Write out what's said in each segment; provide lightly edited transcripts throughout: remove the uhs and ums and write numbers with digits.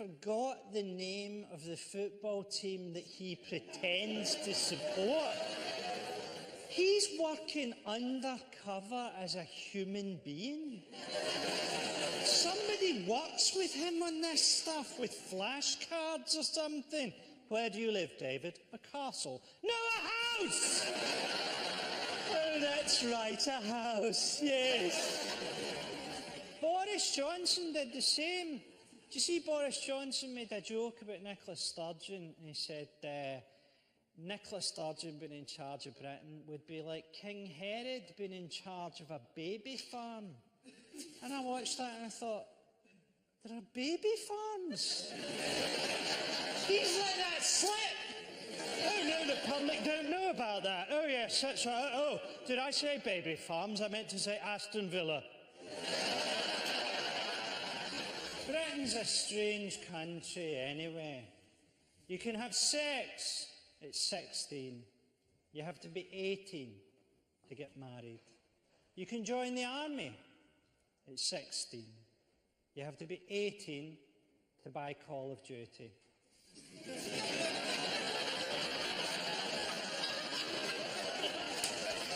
forgot the name of the football team that he pretends to support. He's working undercover as a human being. Somebody works with him on this stuff with flashcards or something. Where do you live, David? A castle. No, a house! Oh, that's right, a house, yes. Boris Johnson did the same. Do you see Boris Johnson made a joke about Nicola Sturgeon? And he said, Nicola Sturgeon being in charge of Britain would be like King Herod being in charge of a baby farm. And I watched that and I thought, there are baby farms? He's let that slip. Oh no, the public don't know about that. Oh yes, that's right. Oh, did I say baby farms? I meant to say Aston Villa. Britain's a strange country anyway. You can have sex at 16. You have to be 18 to get married. You can join the army at 16. You have to be 18 to buy Call of Duty.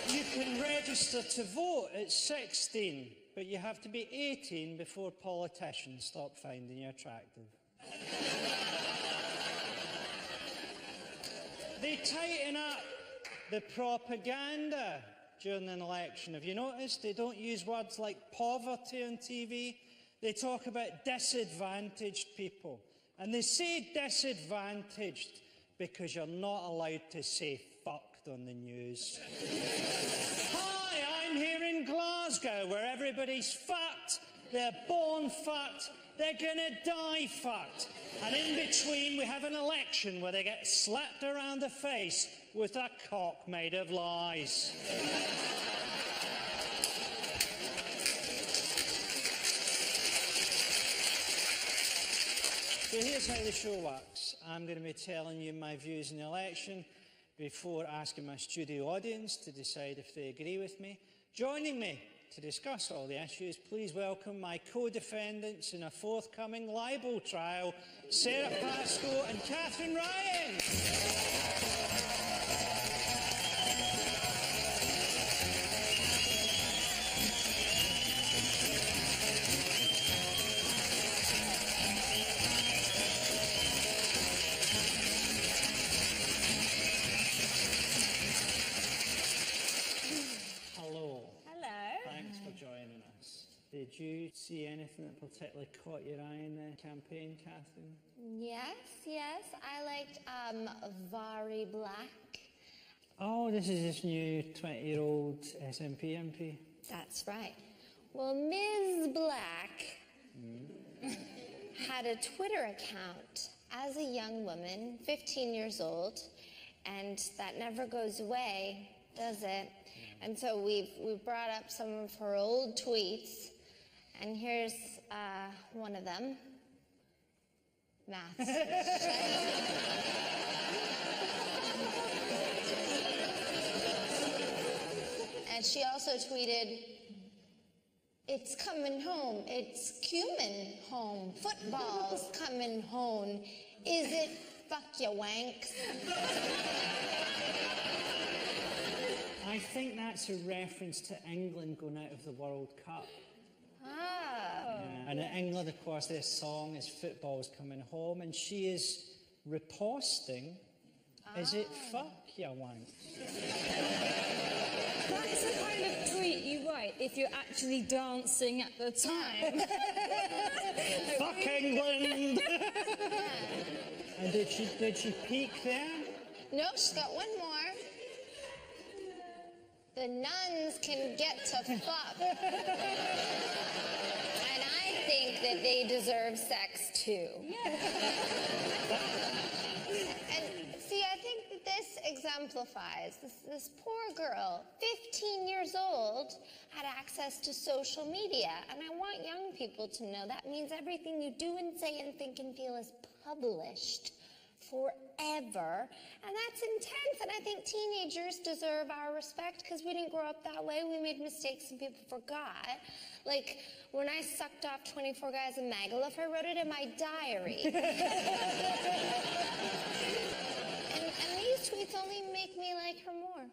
You can register to vote at 16, but you have to be 18 before politicians stop finding you attractive. They tighten up the propaganda during an election. Have you noticed they don't use words like poverty on TV? They talk about disadvantaged people. And they say disadvantaged because you're not allowed to say fucked on the news. Hi, I'm here in Glasgow where everybody's fucked, they're born fucked, they're gonna die fucked. And in between we have an election where they get slapped around the face with a cock made of lies. So here's how the show works. I'm going to be telling you my views on the election before asking my studio audience to decide if they agree with me. Joining me to discuss all the issues, please welcome my co-defendants in a forthcoming libel trial, Sarah Pascoe and Catherine Ryan. Did you see anything that particularly caught your eye in the campaign, Catherine? Yes. I liked Vari Black. Oh, this is this new 20-year-old SNP MP. That's right. Well, Ms. Black had a Twitter account as a young woman, 15 years old, and that never goes away, does it? And so we've brought up some of her old tweets. And here's one of them. Maths. And she also tweeted, "It's coming home. It's cumin home. Football's coming home. Is it fuck ya wanks?" I think that's a reference to England going out of the World Cup. Ah. Yeah. And in England, of course, their song is "Football's Coming Home," and she is riposting, "Is it fuck ya wank?" That's the kind of tweet you write if you're actually dancing at the time. Fuck England! And did she peak there? No, she's got one more. The nuns can get to fuck. And I think that they deserve sex too. Yeah. And see, I think that this exemplifies this poor girl, 15 years old, had access to social media. And I want young people to know that means everything you do and say and think and feel is published forever. And that's intense. And I think teenagers deserve our respect because we didn't grow up that way. We made mistakes and people forgot. Like, when I sucked off 24 guys in Magaluf, I wrote it in my diary. and these tweets only make me like her more.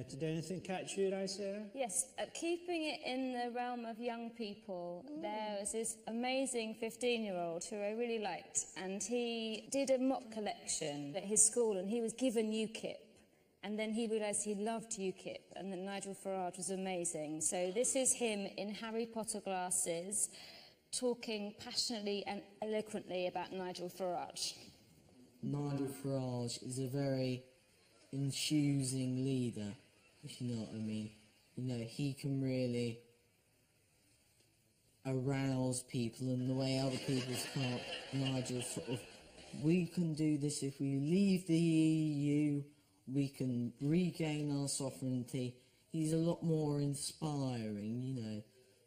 Did anything catch your eye, Sarah? Yes, keeping it in the realm of young people, there was this amazing 15-year-old who I really liked, and he did a mock collection at his school, and he was given UKIP, and then he realised he loved UKIP, and that Nigel Farage was amazing. So this is him in Harry Potter glasses, talking passionately and eloquently about Nigel Farage. Nigel Farage is a very enthusing leader, if you know what I mean. You know, he can really arouse people in the way other people can't. Nigel sort of, we can do this if we leave the EU, we can regain our sovereignty. He's a lot more inspiring, you know.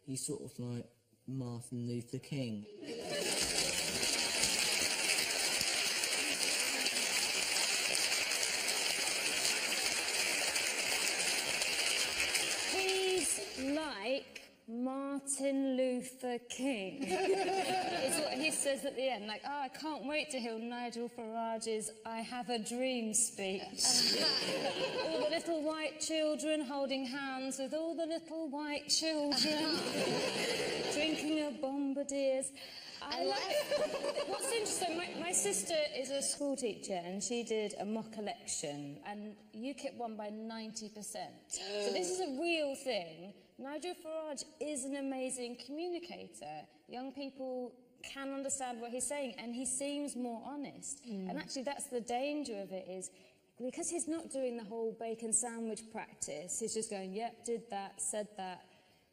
He's sort of like Martin Luther King. Like Martin Luther King is what he says at the end, like, oh, I can't wait to hear Nigel Farage's I Have a Dream speech. All the little white children holding hands with all the little white children, drinking a Bombardiers. What's interesting, my sister is a school teacher and she did a mock election and UKIP won by 90%. So this is a real thing. Nigel Farage is an amazing communicator. Young people can understand what he's saying and he seems more honest. And actually that's the danger of it, is because he's not doing the whole bacon sandwich practice, he's just going, yep, did that, said that.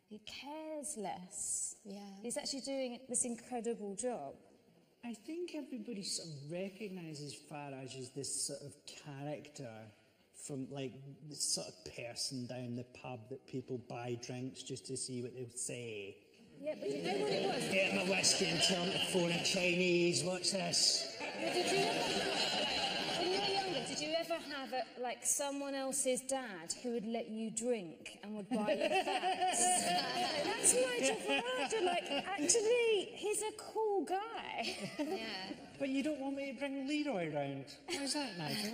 He cares less. Yeah. He's actually doing this incredible job. I think everybody sort of recognises Farage as this sort of character from, like, this sort of person down the pub that people buy drinks just to see what they'll say. Yeah, but you know what it was? Get my whiskey and tell them to phone a Chinese. What's this? Well, did you ever have, when you were younger, did you ever have like someone else's dad who would let you drink and would buy you facts? That's Nigel Farage. Like, actually, he's a cool guy. Yeah. But you don't want me to bring Leroy round. Why's that, Nigel?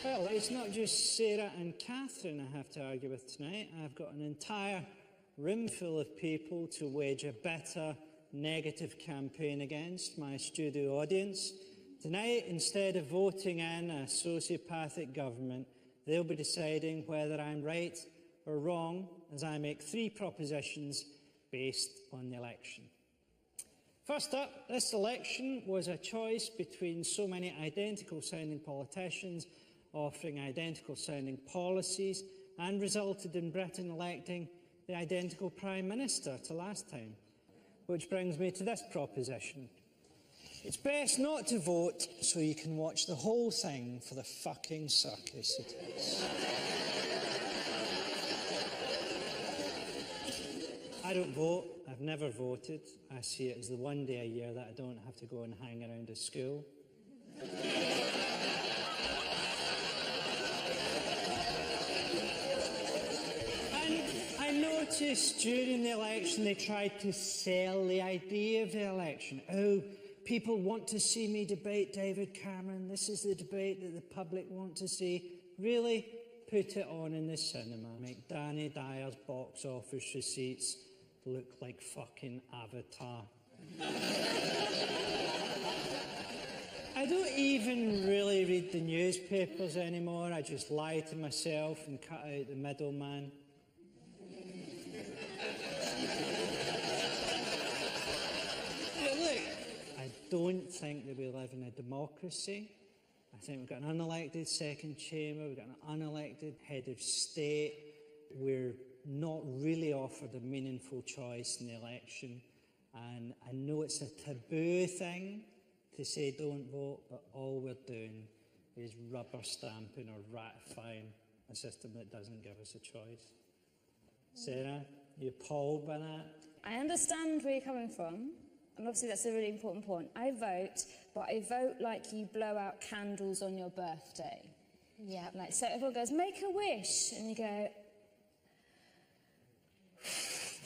Well, it's not just Sarah and Catherine I have to argue with tonight. I've got an entire room full of people to wage a bitter, negative campaign against, my studio audience. Tonight, instead of voting in a sociopathic government, they'll be deciding whether I'm right or wrong as I make 3 propositions based on the election. First up, this election was a choice between so many identical-sounding politicians offering identical-sounding policies and resulted in Britain electing the identical Prime Minister to last time. Which brings me to this proposition. It's best not to vote so you can watch the whole thing for the fucking circus it is. I don't vote. I've never voted. I see it as the one day a year that I don't have to go and hang around a school. I noticed during the election they tried to sell the idea of the election. Oh, people want to see me debate David Cameron. This is the debate that the public want to see. Really? Put it on in the cinema. Make Danny Dyer's box office receipts look like fucking Avatar. I don't even really read the newspapers anymore. I just lie to myself and cut out the middleman. Look, I don't think that we live in a democracy. I think we've got an unelected second chamber, we've got an unelected head of state. We're not really offered a meaningful choice in the election. And I know it's a taboo thing to say don't vote, but all we're doing is rubber stamping or ratifying a system that doesn't give us a choice. Sarah, you appalled by that? I understand where you're coming from. and obviously that's a really important point, I vote, but I vote like you blow out candles on your birthday. Yeah. Like, so everyone goes, make a wish, and you go,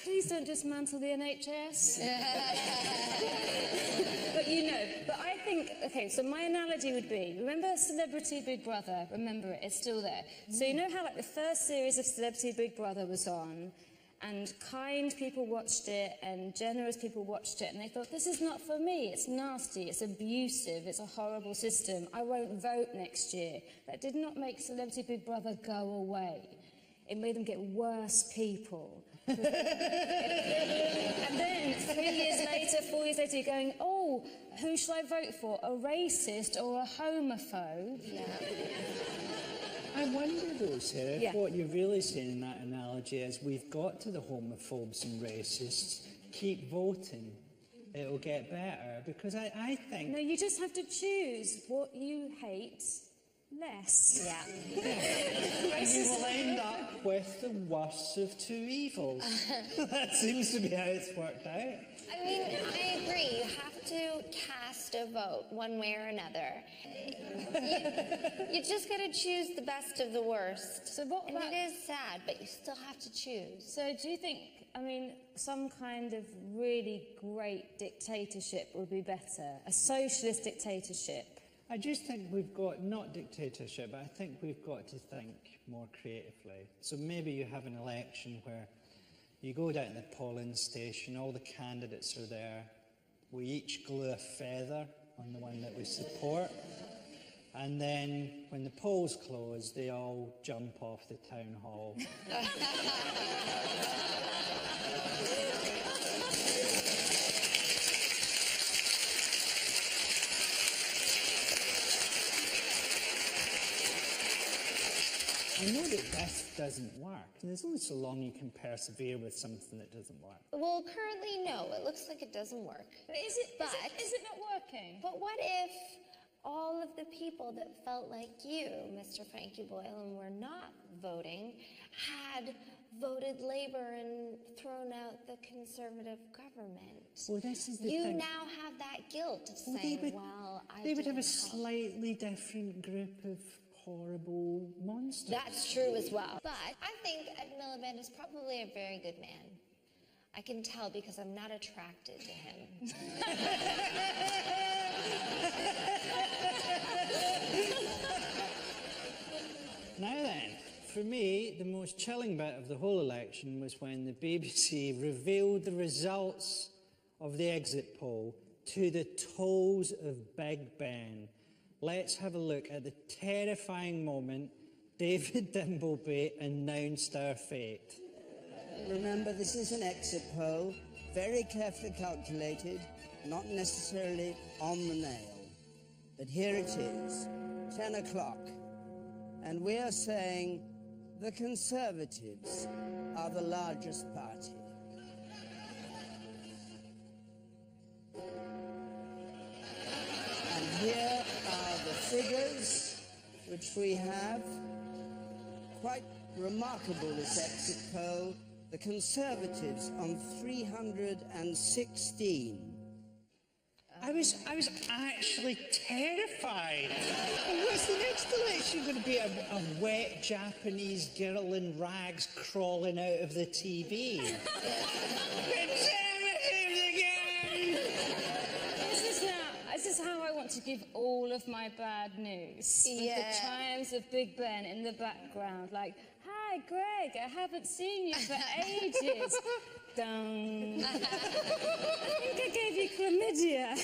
please don't dismantle the NHS. But but I think, okay, so my analogy would be, remember Celebrity Big Brother? Remember it, it's still there. So you know how like the first series of Celebrity Big Brother was on, and kind people watched it, and generous people watched it, and they thought, this is not for me, it's nasty, it's abusive, it's a horrible system, I won't vote next year. That did not make Celebrity Big Brother go away. It made them get worse people. And then 3 years later, 4 years later, you're going, oh, who shall I vote for? A racist or a homophobe? Yeah. I wonder though, Sarah, if what you're really saying in that analogy is we've got to the homophobes and racists, keep voting, it'll get better, because I think... No, you just have to choose what you hate less. Yeah. And you will end up with the worst of two evils. That seems to be how it's worked out. I mean, I agree. You have to cast a vote one way or another. You just got to choose the best of the worst. So what and about... it is sad, but you still have to choose. So do you think, I mean, some kind of really great dictatorship would be better? A socialist dictatorship? I just think we've got, not dictatorship, but I think we've got to think more creatively. So maybe you have an election where you go down to the polling station, all the candidates are there, we each glue a feather on the one that we support, and then when the polls close, they all jump off the town hall. I know that this doesn't work, and there's only so long you can persevere with something that doesn't work. Well, currently, no. It looks like it doesn't work. But is it not working? But what if all of the people that felt like you, Mr. Frankie Boyle, and were not voting, had voted Labour and thrown out the Conservative government? Well, this is the you thing. now have that guilt of saying, they would have a didn't help. slightly different group of horrible monsters. That's true as well. But I think Ed Miliband is probably a very good man. I can tell because I'm not attracted to him. Now then, for me, the most chilling bit of the whole election was when the BBC revealed the results of the exit poll to the toes of Big Ben. Let's have a look at the terrifying moment David Dimbleby announced our fate. Remember, this is an exit poll, very carefully calculated, not necessarily on the nail. But here it is, 10 o'clock, and we are saying the Conservatives are the largest party. And here are the figures which we have. Quite remarkable, this exit poll. The Conservatives on 316. I was actually terrified. Was the next election going to be a wet Japanese girl in rags crawling out of the TV? Conservatives again! This is how I want to give all of my bad news. Yeah. With the chimes of Big Ben in the background, like, hi, Greg, I haven't seen you for ages. Dun. I think I gave you chlamydia.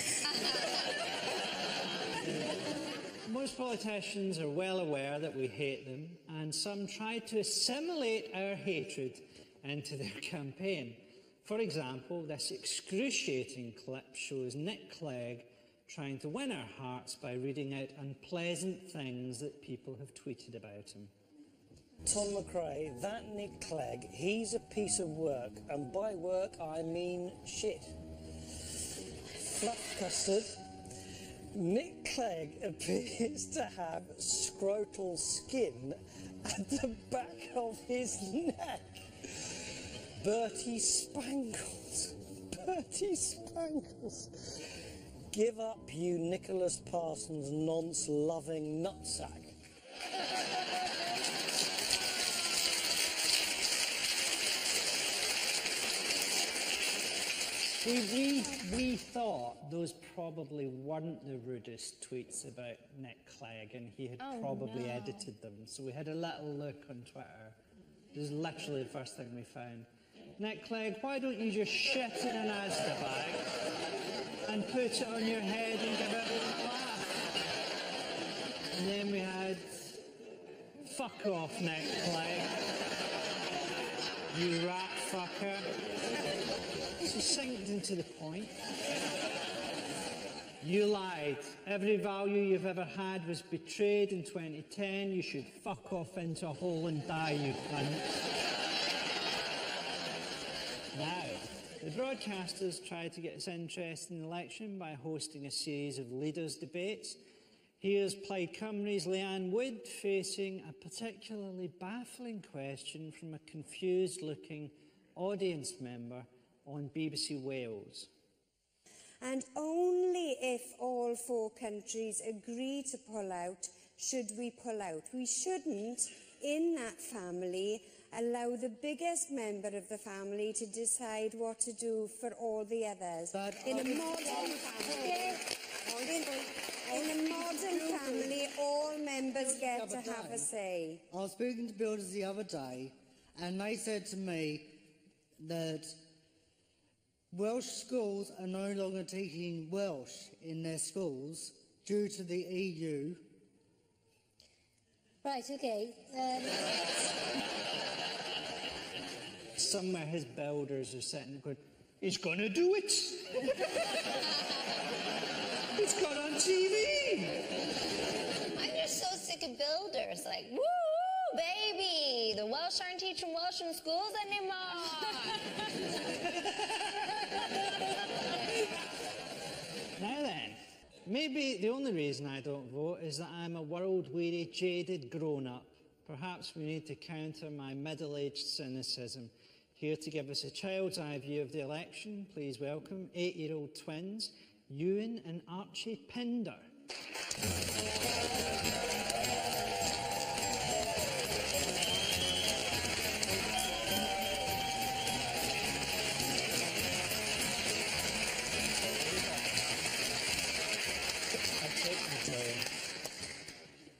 Most politicians are well aware that we hate them, and some try to assimilate our hatred into their campaign. For example, this excruciating clip shows Nick Clegg trying to win our hearts by reading out unpleasant things that people have tweeted about him. Tom McRae, that Nick Clegg, he's a piece of work, and by work I mean shit. Fluff custard. Nick Clegg appears to have scrotal skin at the back of his neck. Bertie Spangles. 30 spangles. Give up, you Nicholas Parsons nonce-loving nutsack. We thought those probably weren't the rudest tweets about Nick Clegg, and he had probably edited them. So we had a little look on Twitter. This is literally the first thing we found. Nick Clegg, why don't you just shit in an Asda bag and put it on your head and give everyone a laugh? And then we had, fuck off, Nick Clegg. You rat fucker. Succinct and to the point. You lied. Every value you've ever had was betrayed in 2010. You should fuck off into a hole and die, you cunt. Now, the broadcasters tried to get us interested in the election by hosting a series of leaders' debates. Here's Plaid Cymru's Leanne Wood facing a particularly baffling question from a confused-looking audience member on BBC Wales. And only if all 4 countries agree to pull out should we pull out. We shouldn't, in that family, allow the biggest member of the family to decide what to do for all the others. But in a modern family, all members get to have a say. I was speaking to builders the other day, and they said to me that Welsh schools are no longer teaching Welsh in their schools due to the EU. Right, okay. Somewhere his builders are sitting there going, he's going to do it. It's got on TV. I'm just so sick of builders. Like, woo, baby! The Welsh aren't teaching Welsh in schools anymore. Now then, maybe the only reason I don't vote is that I'm a world-weary, jaded grown-up. Perhaps we need to counter my middle-aged cynicism. Here to give us a child's eye view of the election, please welcome 8-year-old twins, Ewan and Archie Pinder.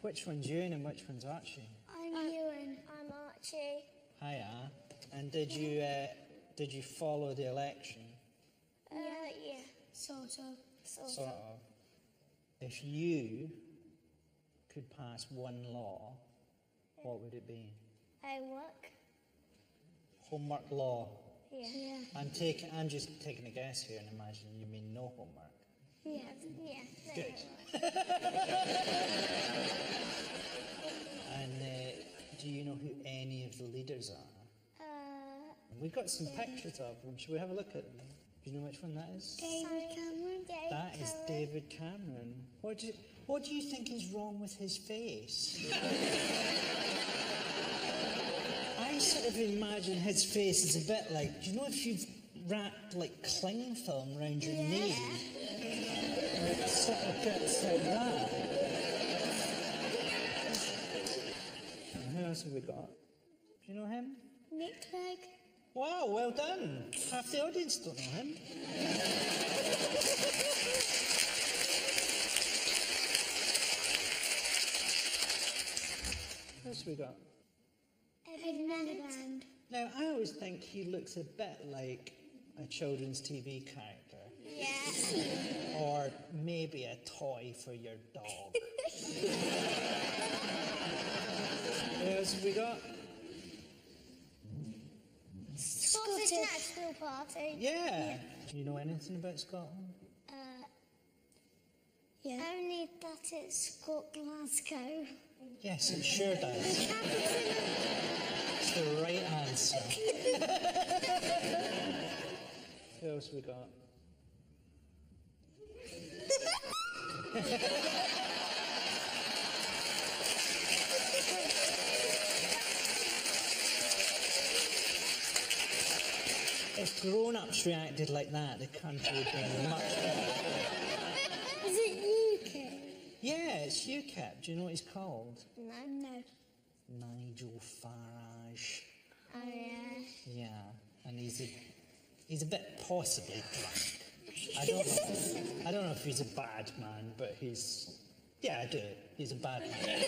Which one's Ewan and which one's Archie? I'm Ewan. I'm Archie. Hiya. And did you follow the election? Yeah. Sort of. Sort of. If you could pass one law, what would it be? Homework. Homework law. Yeah. I'm just taking a guess here and imagine you mean no homework. Yeah. Good. And do you know who any of the leaders are? We've got some pictures of them. Should we have a look at them? Do you know which one that is? David Cameron. That is David Cameron. What do you think is wrong with his face? I sort of imagine his face is a bit like, do you know if you've wrapped like cling film around your knee? It sort of gets like that. And who else have we got? Do you know him? Nick Clegg. Wow, well done. Half the audience don't know him. Who else have we got? Edmund. Now, I always think he looks a bit like a children's TV character. Yeah. Or maybe a toy for your dog. Who else have we got? Scottish National Party. Yeah. Do you know anything about Scotland? Yeah. Only that it's got Glasgow. Yes, it sure does. It's the right answer. Who else have we got? if grown-ups reacted like that, the country would be much better. Is it UK? Yeah, it's UKIP. Do you know what he's called? No. Nigel Farage. Oh, yeah. Yeah, and he's a bit possibly drunk. I don't know if he's a bad man, but yeah, I do. He's a bad man.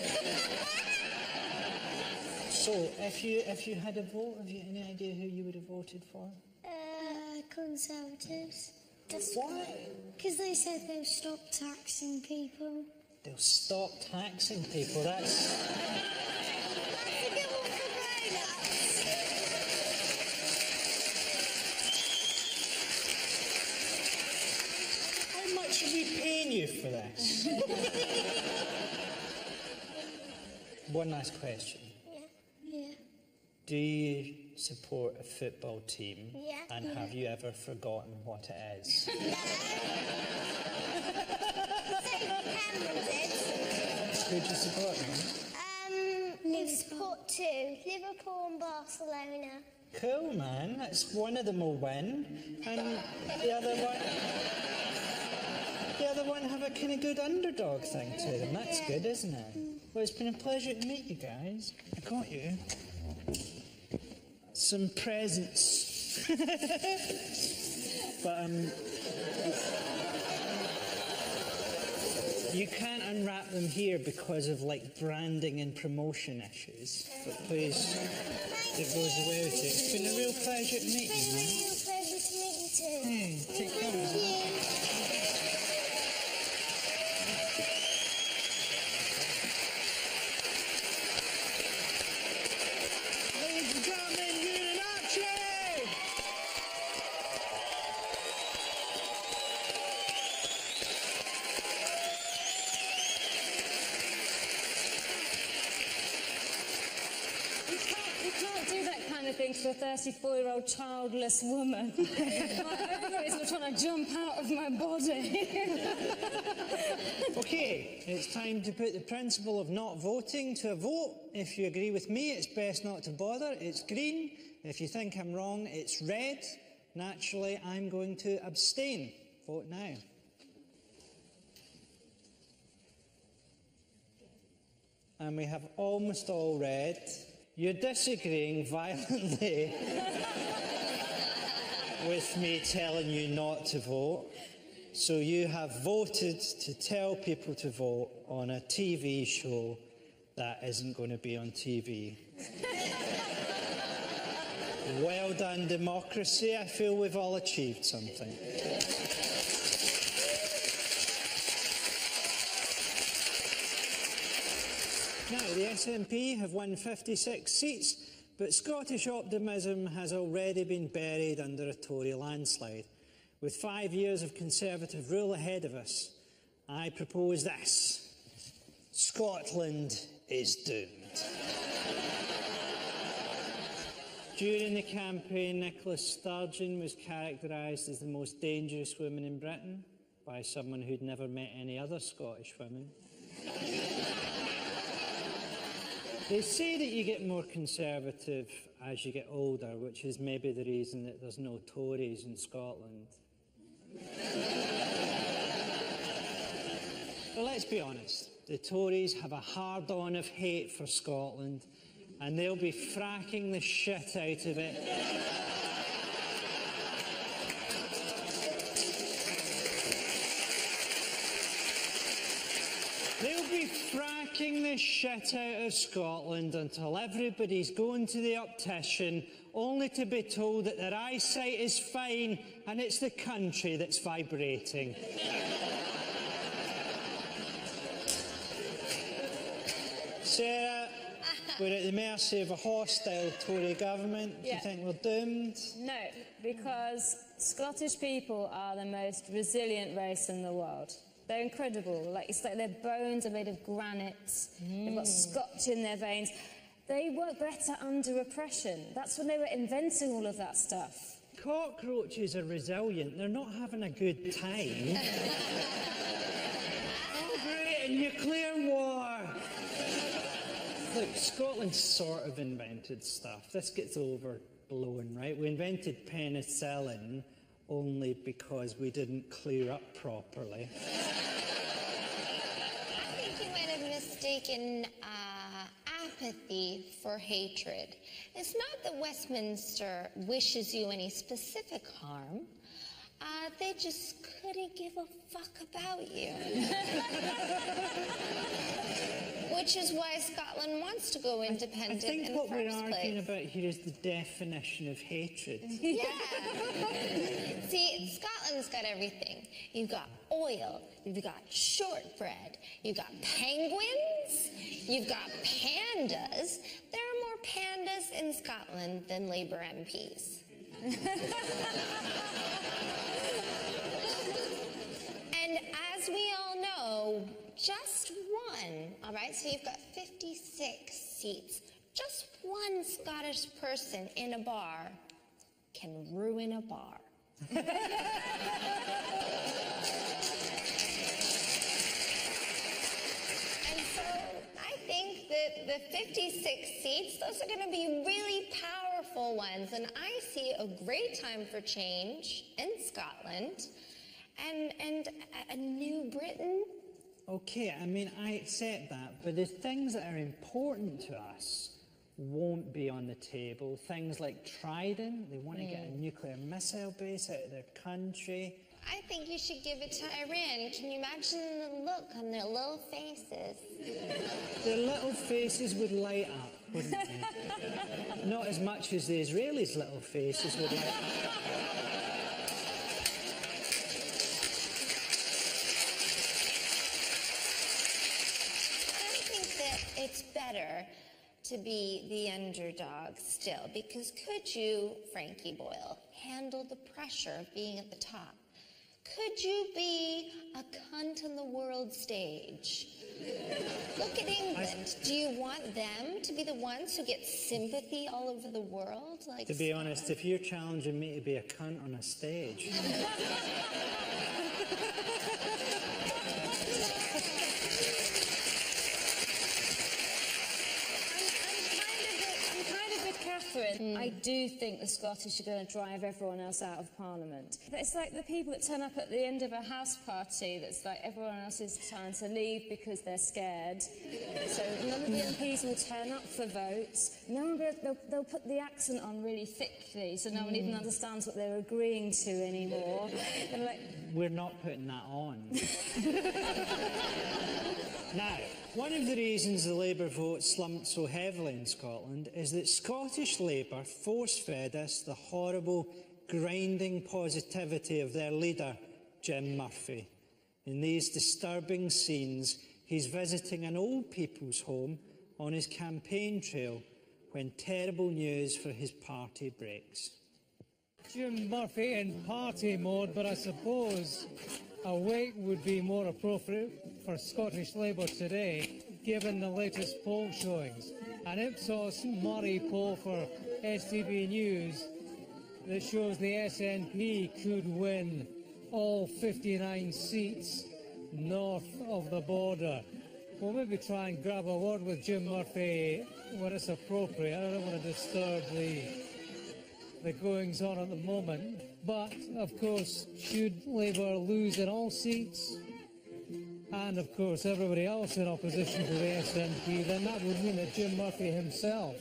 So, if you had a vote, have you any idea who you would have voted for? Conservatives. Why? Because they said they'll stop taxing people. They'll stop taxing people. That's a good one for grown-ups. How much are we paying you for this? One last question. Yeah. Do you support a football team? Yeah. And have you ever forgotten what it is? Who do you support then? We support two, Liverpool and Barcelona. Cool, man. That's one of them will win, and the other one have a kind of good underdog thing to them. That's good, isn't it? Well, it's been a pleasure to meet you guys. I got you some presents, but you can't unwrap them here because of like branding and promotion issues. But please, it goes away with you. It's been a real pleasure to meet you, man. It's been a real pleasure to meet you too. Hey, take care. Thank you. Ladies and gentlemen, Autopsy! You can't do that kind of thing to a 34-year-old childless woman. My ovaries were trying to jump out of my body. Okay, it's time to put the principle of not voting to a vote. If you agree with me, it's best not to bother. It's green. If you think I'm wrong, it's red. Naturally, I'm going to abstain. Vote now. And we have almost all red. You're disagreeing violently with me telling you not to vote. So you have voted to tell people to vote on a TV show that isn't going to be on TV. Well done, democracy. I feel we've all achieved something. Now, the SNP have won 56 seats, but Scottish optimism has already been buried under a Tory landslide. With 5 years of Conservative rule ahead of us, I propose this. Scotland is doomed. During the campaign, Nicola Sturgeon was characterised as the most dangerous woman in Britain by someone who'd never met any other Scottish women. They say that you get more Conservative as you get older, which is maybe the reason that there's no Tories in Scotland. But let's be honest, the Tories have a hard-on of hate for Scotland, and they'll be fracking the shit out of it. They'll be fracking the shit out of Scotland until everybody's going to the optician, only to be told that their eyesight is fine and it's the country that's vibrating. Sarah, we're at the mercy of a hostile Tory government. Do you think we're doomed? No, because Scottish people are the most resilient race in the world. They're incredible. It's like their bones are made of granite. They've got Scotch in their veins. They work better under oppression. That's when they were inventing all of that stuff. Cockroaches are resilient. They're not having a good time. Oh, great, a nuclear war. Look, Scotland sort of invented stuff. This gets over blown, right? We invented penicillin only because we didn't clear up properly. I think you might have mistaken apathy for hatred. It's not that Westminster wishes you any specific harm. They just couldn't give a fuck about you. Which is why Scotland wants to go independent in the first place. I think what we're arguing about here is the definition of hatred. Yeah. See, Scotland's got everything. You've got oil, you've got shortbread, you've got penguins, you've got pandas. There are more pandas in Scotland than Labour MPs. And as we all know, just one, all right? So you've got 56 seats. Just one Scottish person in a bar can ruin a bar. And so I think that the 56 seats, those are going to be really powerful ones. And I see a great time for change in Scotland and a new Britain. Okay, I mean, I accept that, but the things that are important to us won't be on the table. Things like Trident, they want to get a nuclear missile base out of their country. I think you should give it to Iran. Can you imagine the look on their little faces? Their little faces would light up, wouldn't they? Not as much as the Israelis' little faces would light up. It's better to be the underdog still, because could you, Frankie Boyle, handle the pressure of being at the top? Could you be a cunt on the world stage? Look at England. Do you want them to be the ones who get sympathy all over the world? Like, to be honest, if you're challenging me to be a cunt on a stage... Catherine, I do think the Scottish are going to drive everyone else out of Parliament. It's like the people that turn up at the end of a house party that's like everyone else is trying to leave because they're scared. So none of the MPs will turn up for votes. They'll put the accent on really thickly so no one even understands what they're agreeing to anymore. And like, we're not putting that on. Now, one of the reasons the Labour vote slumped so heavily in Scotland is that Scottish Labour force-fed us the horrible, grinding positivity of their leader, Jim Murphy. In these disturbing scenes, he's visiting an old people's home on his campaign trail when terrible news for his party breaks. Jim Murphy in party mode, but I suppose a wait would be more appropriate for Scottish Labour today, given the latest poll showings. An Ipsos Murray poll for STB News that shows the SNP could win all 59 seats north of the border. We'll maybe try and grab a word with Jim Murphy when it's appropriate. I don't want to disturb the goings-on at the moment. But, of course, should Labour lose in all seats, and, of course, everybody else in opposition to the SNP, then that would mean that Jim Murphy himself,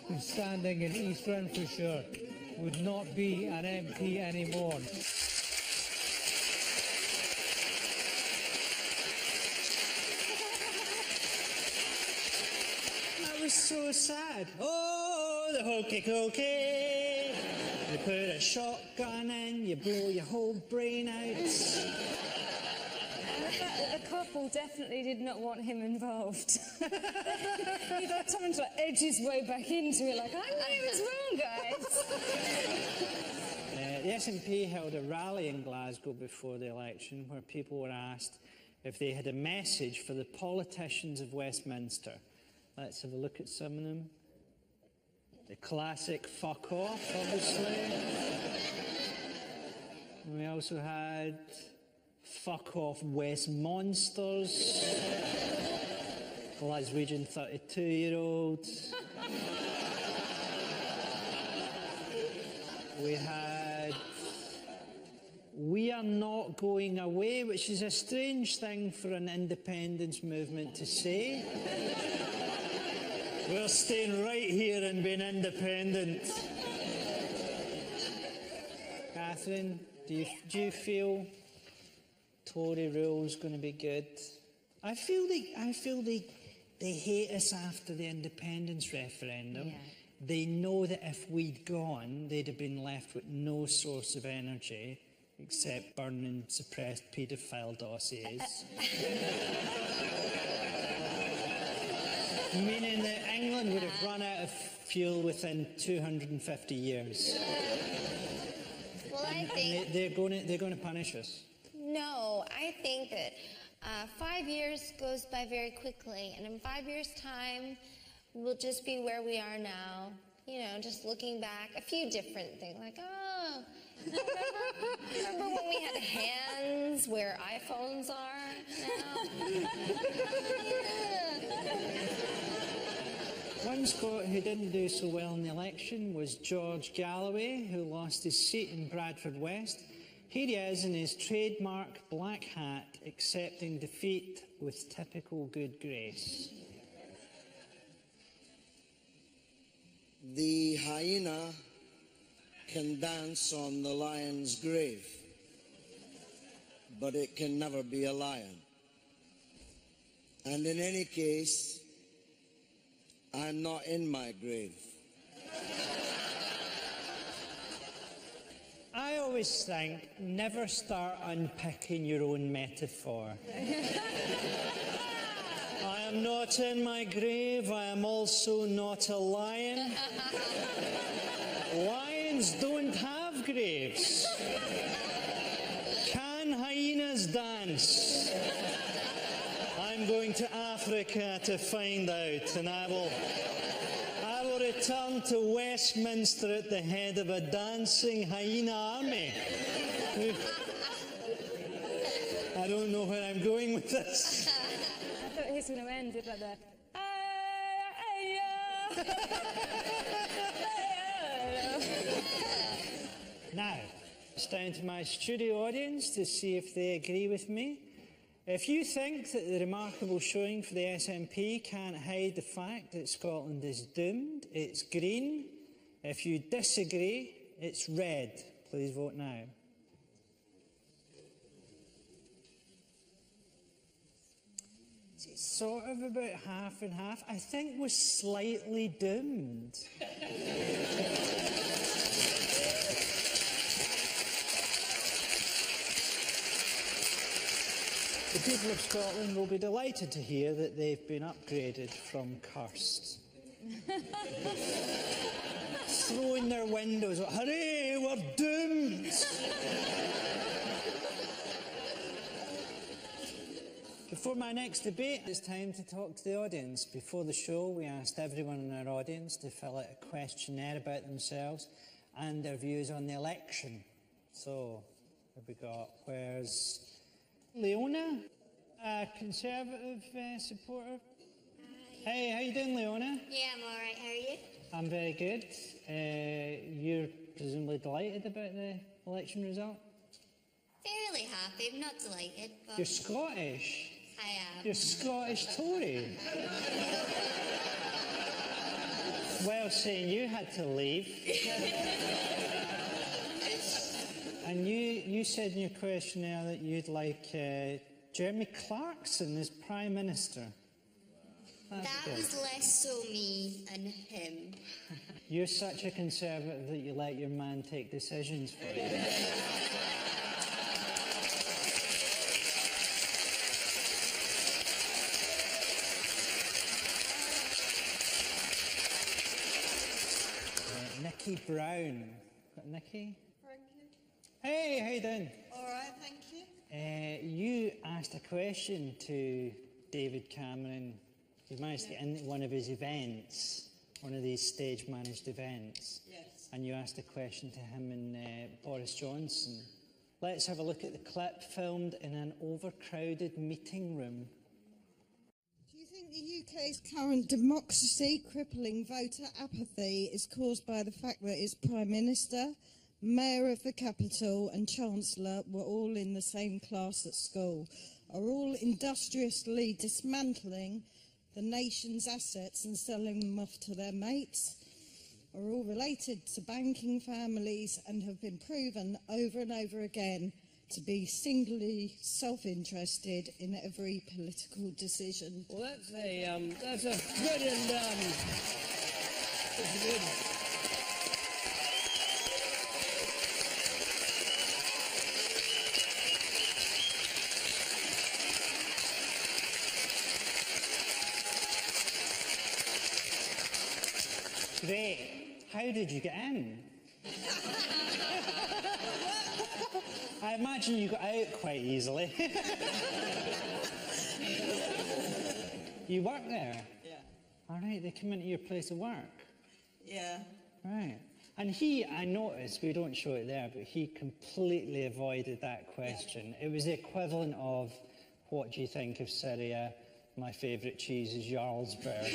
who's standing in East Renfrewshire, would not be an MP anymore. That was so sad. Oh, the hokey-cokey. You put a shotgun in, you blow your whole brain out. The couple definitely did not want him involved. He'd like someone to edge his way back into it, like, I knew it was wrong, guys. The SNP held a rally in Glasgow before the election where people were asked if they had a message for the politicians of Westminster. Let's have a look at some of them. The classic fuck off, obviously. And we also had fuck off West Monsters, Glaswegian 32-year-old. We had "We Are Not Going Away," which is a strange thing for an independence movement to say. We're staying right here and being independent. Catherine, do you feel Tory rule's going to be good? I feel they hate us after the independence referendum. Yeah. They know that if we'd gone, they'd have been left with no source of energy except burning suppressed paedophile dossiers. Meaning that England would have run out of fuel within 250 years. Well, I think They're going to punish us. no. I think that 5 years goes by very quickly, and in 5 years' time, we'll just be where we are now. You know, just looking back, a few different things, like, oh, remember when we had hands where iPhones are now? One Scot who didn't do so well in the election was George Galloway, who lost his seat in Bradford West. Here he is in his trademark black hat, accepting defeat with typical good grace. The hyena can dance on the lion's grave, but it can never be a lion. And in any case, I'm not in my grave. I always think, never start unpicking your own metaphor. I am not in my grave, I am also not a lion. Lions don't have graves. Can hyenas dance? I'm going to Africa to find out, and I will return to Westminster at the head of a dancing hyena army. I don't know where I'm going with this. I thought he was going to end with like the... Now, it's down to my studio audience to see if they agree with me. If you think that the remarkable showing for the SNP can't hide the fact that Scotland is doomed, it's green. If you disagree, it's red. Please vote now. It's sort of about half and half. I think we're slightly doomed. The people of Scotland will be delighted to hear that they've been upgraded from cursed. Throwing their windows up, hooray, we're doomed! Before my next debate, it's time to talk to the audience. Before the show, we asked everyone in our audience to fill out a questionnaire about themselves and their views on the election. So, have we got, where's Leona, a Conservative supporter? Hi. Hey, how you doing, Leona? Yeah, I'm all right. How are you? I'm very good. You're presumably delighted about the election result? Fairly happy. I'm not delighted, but You're Scottish. I am. You're Scottish Tory. Well, saying you had to leave. And you said in your questionnaire that you'd like Jeremy Clarkson as Prime Minister. That's That good. was less so me and him. You're such a Conservative that you let your man take decisions for you. Nikki Brown. Got Nikki? Frankie. Hey, how you doing? All right, thank you. You asked a question to David Cameron. He managed to get into one of his events, one of these stage-managed events. Yes. And you asked a question to him and Boris Johnson. Let's have a look at the clip filmed in an overcrowded meeting room. Do you think the UK's current democracy-crippling voter apathy is caused by the fact that its Prime Minister, Mayor of the capital and Chancellor were all in the same class at school, are all industriously dismantling the nation's assets and selling them off to their mates, are all related to banking families and have been proven over and over again to be singly self-interested in every political decision. Well, that's a good and that's good. Great. How did you get in? I imagine you got out quite easily. You work there? Yeah. All right, they come into your place of work? Yeah. Right. And he, I noticed, we don't show it there, but he completely avoided that question. It was the equivalent of, what do you think of Syria? My favourite cheese is Jarlsberg.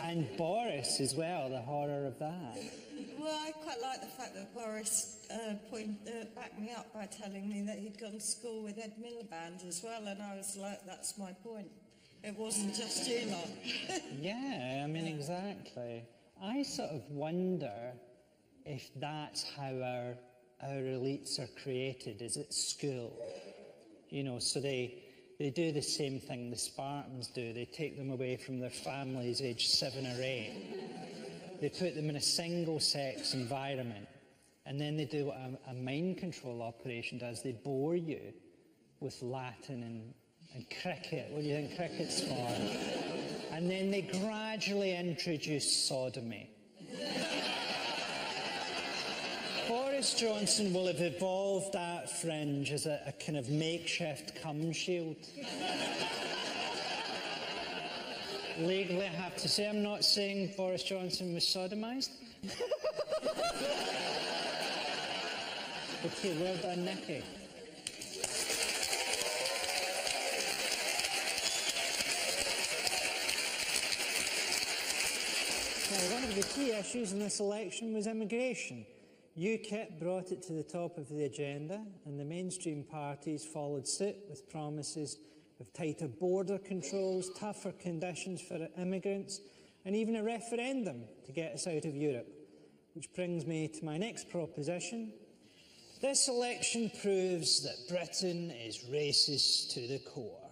And Boris as well, the horror of that. Well, I quite like the fact that Boris backed me up by telling me that he'd gone to school with Ed Miliband as well, and I was like, that's my point. It wasn't just you lot. Yeah, I mean, exactly. I sort of wonder if that's how our elites are created, is at school. You know, so they do the same thing the Spartans do. They take them away from their families aged 7 or 8. They put them in a single-sex environment. And then they do what a mind control operation does. They bore you with Latin and cricket. What do you think cricket's for? And then they gradually introduce sodomy. Boris Johnson will have evolved that fringe as a kind of makeshift cum shield. Legally, I have to say, I'm not saying Boris Johnson was sodomised. Okay, well done, Nicky. Now, one of the key issues in this election was immigration. UKIP brought it to the top of the agenda, and the mainstream parties followed suit with promises of tighter border controls, tougher conditions for immigrants, and even a referendum to get us out of Europe. Which brings me to my next proposition. This election proves that Britain is racist to the core.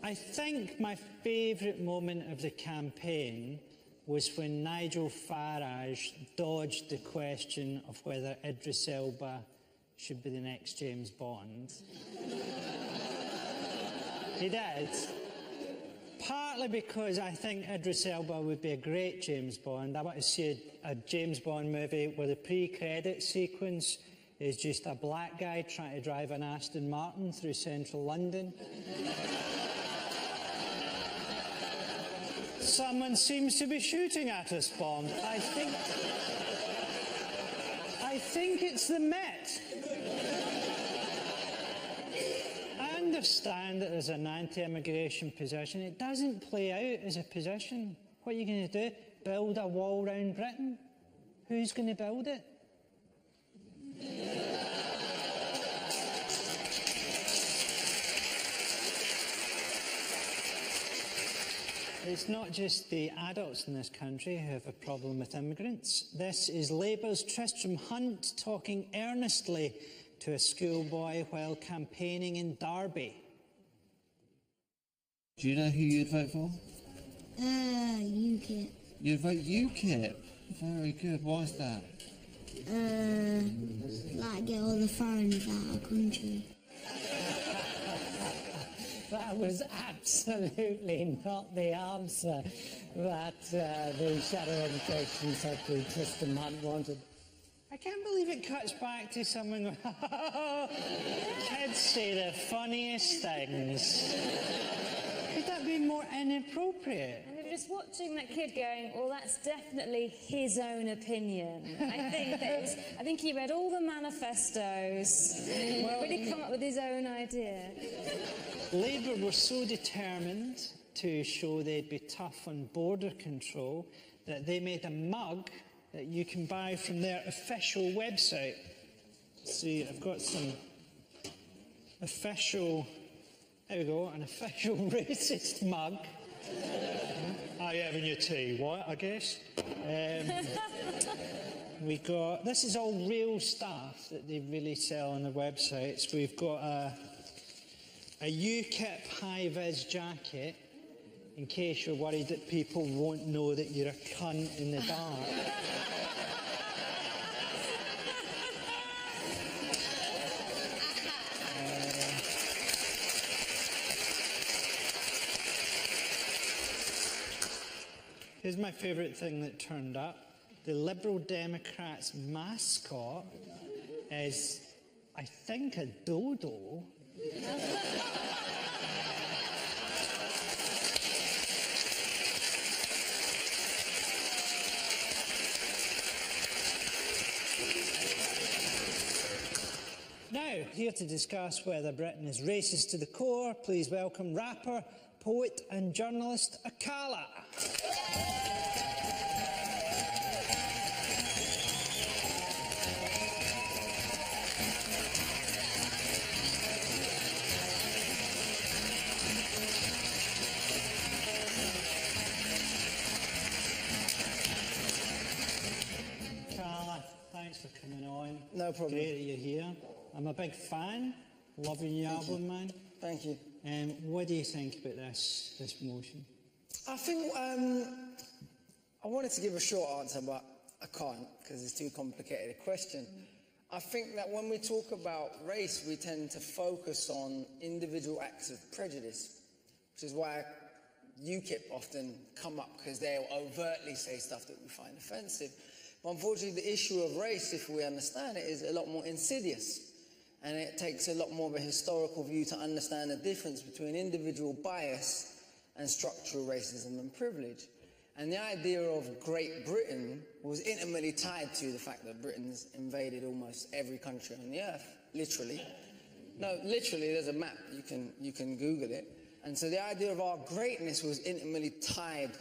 I think my favourite moment of the campaign was when Nigel Farage dodged the question of whether Idris Elba should be the next James Bond. He did. Partly because I think Idris Elba would be a great James Bond. I want to see a James Bond movie where the pre-credit sequence is just a black guy trying to drive an Aston Martin through central London. Someone seems to be shooting at us, Bond. I think it's the Met. I understand that there's an anti-immigration position. It doesn't play out as a position. What are you going to do? Build a wall round Britain? Who's going to build it? It's not just the adults in this country who have a problem with immigrants. This is Labour's Tristram Hunt talking earnestly to a schoolboy while campaigning in Derby. Do you know who you'd vote for? UKIP. You'd vote UKIP? Very good. Why is that? Like get all the foreigners out of the country. That was absolutely not the answer that the Shadow Education Secretary, Tristram Hunt, wanted. I can't believe it cuts back to someone going, kids say the funniest things. Could that be more inappropriate? And you're just watching that kid going, well, that's definitely his own opinion. I think he read all the manifestos, really come up with his own idea. Labour were so determined to show they'd be tough on border control, that they made a mug that you can buy from their official website. See, I've got some official, there we go, an official racist mug. Are you having your tea? What, I guess? We got, this is all real stuff that they really sell on the websites. We've got a UKIP high-vis jacket, in case you're worried that people won't know that you're a cunt in the dark. Here's my favourite thing that turned up. The Liberal Democrats' mascot is, I think, a dodo. Now, here to discuss whether Britain is racist to the core, please welcome rapper, poet and journalist Akala. Akala, thanks for coming on. No problem. Great that you're here. I'm a big fan. Loving your album, man. Thank you. What do you think about this motion? I think I wanted to give a short answer, but I can't because it's too complicated a question. I think that when we talk about race, we tend to focus on individual acts of prejudice, which is why UKIP often come up, because they'll overtly say stuff that we find offensive. But unfortunately, the issue of race, if we understand it, is a lot more insidious. And it takes a lot more of a historical view to understand the difference between individual bias and structural racism and privilege. And the idea of Great Britain was intimately tied to the fact that Britain's invaded almost every country on the earth, literally. No, literally, there's a map, you can Google it. And so the idea of our greatness was intimately tied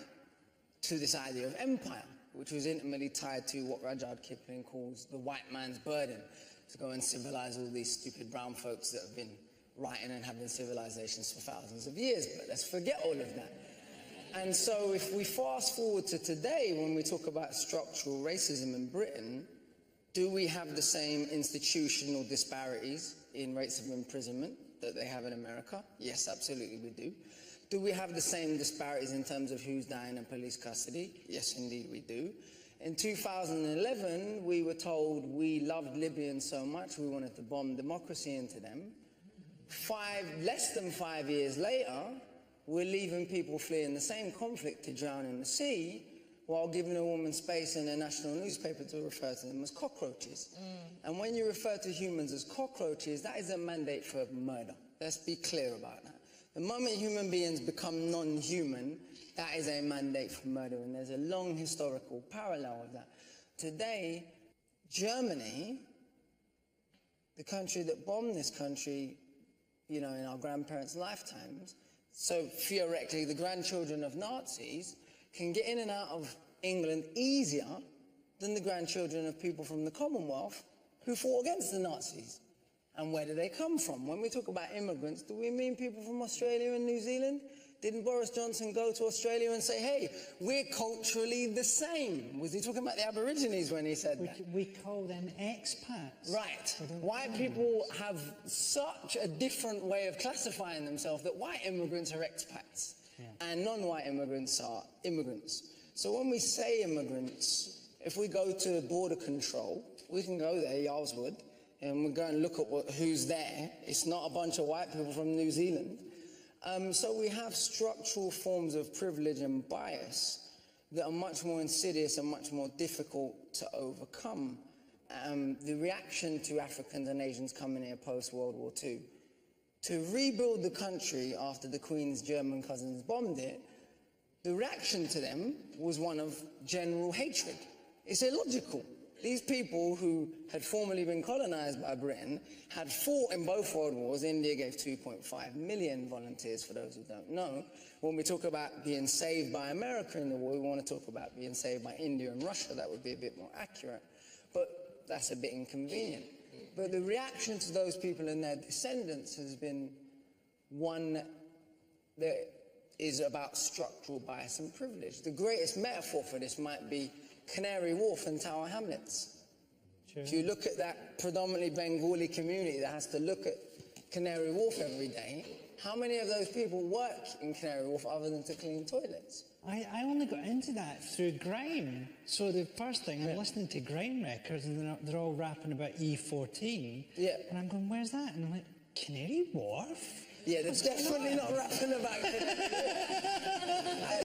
to this idea of empire, which was intimately tied to what Rudyard Kipling calls the white man's burden, to go and civilize all these stupid brown folks that have been writing and having civilizations for thousands of years. But let's forget all of that. And so if we fast forward to today, when we talk about structural racism in Britain, do we have the same institutional disparities in rates of imprisonment that they have in America? Yes, absolutely we do. Do we have the same disparities in terms of who's dying in police custody? Yes, indeed we do. In 2011, we were told we loved Libyans so much we wanted to bomb democracy into them. Less than 5 years later, we're leaving people fleeing the same conflict to drown in the sea, while giving a woman space in a national newspaper to refer to them as cockroaches. And when you refer to humans as cockroaches, that is a mandate for murder. Let's be clear about that. The moment human beings become non-human, that is a mandate for murder, and there's a long historical parallel with that. Today, Germany, the country that bombed this country, you know, in our grandparents' lifetimes, so theoretically the grandchildren of Nazis can get in and out of England easier than the grandchildren of people from the Commonwealth who fought against the Nazis. And where do they come from? When we talk about immigrants, do we mean people from Australia and New Zealand? Didn't Boris Johnson go to Australia and say, hey, we're culturally the same? Was he talking about the Aborigines when he said that? We call them expats. Right. White people have such a different way of classifying themselves that white immigrants are expats, and non-white immigrants are immigrants. So when we say immigrants, if we go to border control, we can go there, Yarlswood, and we go and look at who's there. It's not a bunch of white people from New Zealand. So we have structural forms of privilege and bias that are much more insidious and much more difficult to overcome. The reaction to Africans and Asians coming here post-World War II, to rebuild the country after the Queen's German cousins bombed it, the reaction to them was one of general hatred. It's illogical. These people who had formerly been colonized by Britain had fought in both world wars. India gave 2.5 million volunteers, for those who don't know. When we talk about being saved by America in the war, we want to talk about being saved by India and Russia. That would be a bit more accurate. But that's a bit inconvenient. But the reaction to those people and their descendants has been one that is about structural bias and privilege. The greatest metaphor for this might be Canary Wharf and Tower Hamlets. Sure. If you look at that predominantly Bengali community that has to look at Canary Wharf every day, how many of those people work in Canary Wharf other than to clean toilets? I only got into that through grime. So the first thing, I'm listening to grime records and they're all rapping about E14. Yeah. And I'm going, where's that? And I'm like, Canary Wharf? Yeah, they're definitely not rapping about it.